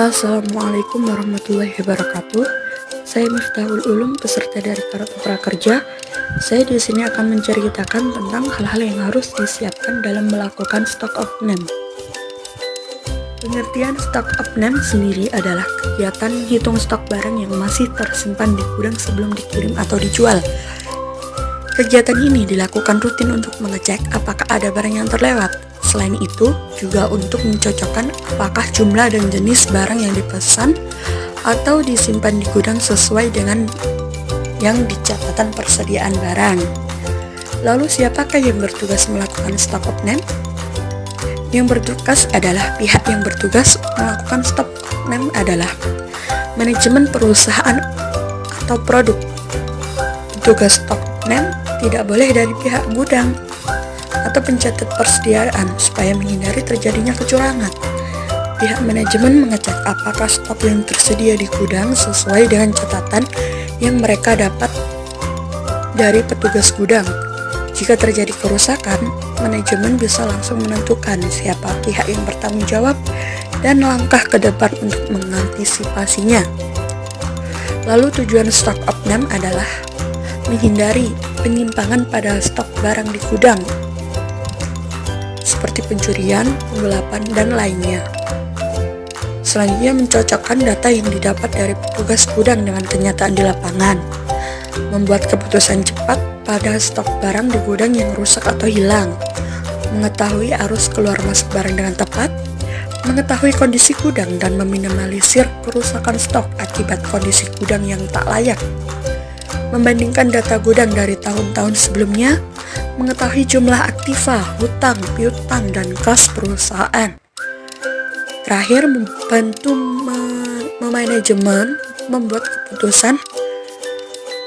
Assalamualaikum warahmatullahi wabarakatuh. Saya Miftahul Ulum, peserta dari Kartu Prakerja. Saya di sini akan menceritakan tentang hal-hal yang harus disiapkan dalam melakukan stock of name. Pengertian stock of name sendiri adalah kegiatan menghitung stok barang yang masih tersimpan di gudang sebelum dikirim atau dijual. Kegiatan ini dilakukan rutin untuk mengecek apakah ada barang yang terlewat. Selain itu, juga untuk mencocokkan apakah jumlah dan jenis barang yang dipesan atau disimpan di gudang sesuai dengan yang di catatan persediaan barang. Lalu siapakah yang bertugas melakukan stock of name? Yang bertugas adalah pihak yang bertugas melakukan stock of name adalah manajemen perusahaan atau produk. Tugas stock of name tidak boleh dari pihak gudang atau pencatat persediaan supaya menghindari terjadinya kecurangan. Pihak manajemen mengecek apakah stok yang tersedia di gudang sesuai dengan catatan yang mereka dapat dari petugas gudang. Jika terjadi kerusakan, manajemen bisa langsung menentukan siapa pihak yang bertanggung jawab dan langkah ke depan untuk mengantisipasinya. Lalu tujuan stock of name adalah menghindari penyimpangan pada stok barang di gudang, seperti pencurian, penggelapan, dan lainnya. Selanjutnya, mencocokkan data yang didapat dari petugas gudang dengan kenyataan di lapangan, membuat keputusan cepat pada stok barang di gudang yang rusak atau hilang, mengetahui arus keluar masuk barang dengan tepat, mengetahui kondisi gudang dan meminimalisir kerusakan stok akibat kondisi gudang yang tak layak, membandingkan data gudang dari tahun-tahun sebelumnya, mengetahui jumlah aktiva, hutang, piutang, dan kas perusahaan. Terakhir, membantu manajemen membuat keputusan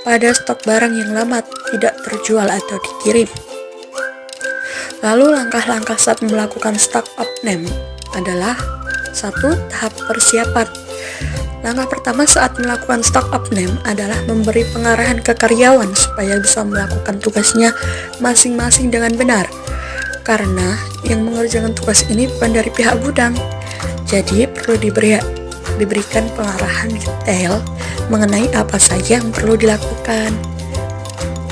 pada stok barang yang lama tidak terjual atau dikirim. Lalu langkah-langkah saat melakukan stock of name adalah 1. Tahap persiapan. Langkah pertama saat melakukan stock of name adalah memberi pengarahan ke karyawan supaya bisa melakukan tugasnya masing-masing dengan benar. Karena yang mengerjakan tugas ini bukan dari pihak gudang, jadi perlu diberikan pengarahan detail mengenai apa saja yang perlu dilakukan.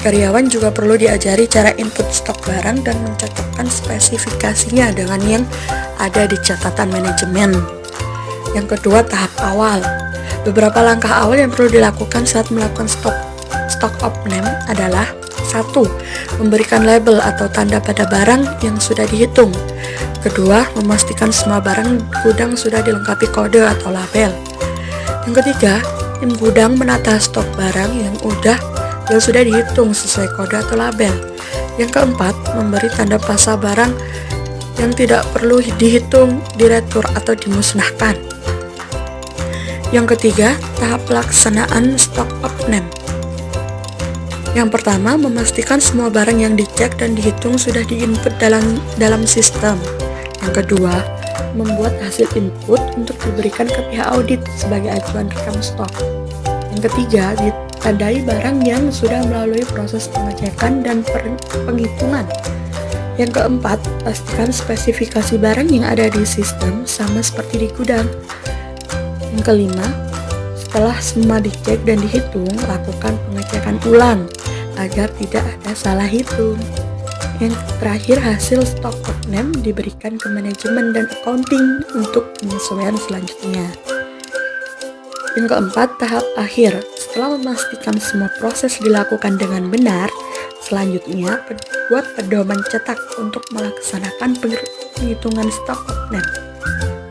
Karyawan juga perlu diajari cara input stok barang dan mencocokkan spesifikasinya dengan yang ada di catatan manajemen. Yang kedua, tahap awal. Beberapa langkah awal yang perlu dilakukan saat melakukan stock of name adalah 1. Memberikan label atau tanda pada barang yang sudah dihitung. Kedua, memastikan semua barang gudang sudah dilengkapi kode atau label. Yang ketiga, tim gudang menata stok barang yang sudah dihitung sesuai kode atau label. Yang keempat, memberi tanda pasa barang yang tidak perlu dihitung, diretur, atau dimusnahkan. Yang ketiga, tahap pelaksanaan stock of name. Yang pertama, memastikan semua barang yang dicek dan dihitung sudah diinput dalam sistem. Yang kedua, membuat hasil input untuk diberikan ke pihak audit sebagai acuan rekam stok. Yang ketiga, ditandai barang yang sudah melalui proses pengecekan dan penghitungan. Yang keempat, pastikan spesifikasi barang yang ada di sistem sama seperti di gudang. Yang kelima, setelah semua dicek dan dihitung, lakukan pengecekan ulang agar tidak ada salah hitung. Yang terakhir, hasil stock of name diberikan ke manajemen dan accounting untuk penyesuaian selanjutnya. Yang keempat, tahap akhir. Setelah memastikan semua proses dilakukan dengan benar, selanjutnya buat pedoman cetak untuk melaksanakan penghitungan stock of name.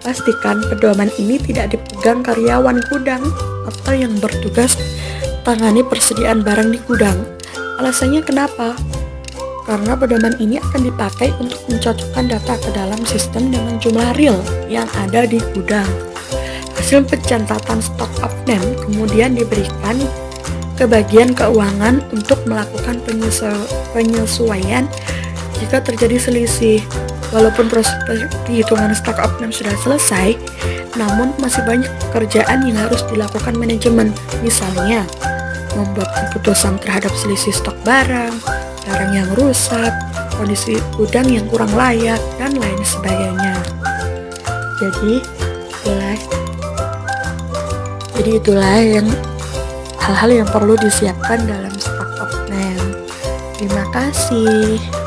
Pastikan pedoman ini tidak dipegang karyawan gudang atau yang bertugas tangani persediaan barang di gudang. Alasannya kenapa? Karena pedoman ini akan dipakai untuk mencocokkan data ke dalam sistem dengan jumlah real yang ada di gudang. Hasil pencatatan stock of name kemudian diberikan ke bagian keuangan untuk melakukan penyesuaian jika terjadi selisih. Walaupun proses perhitungan stock of name sudah selesai, namun masih banyak pekerjaan yang harus dilakukan manajemen. Misalnya, membuat keputusan terhadap selisih stok barang yang rusak, kondisi gudang yang kurang layak, dan lain sebagainya. Jadi, jelas Jadi itulah hal-hal yang perlu disiapkan dalam stok opname. Terima kasih.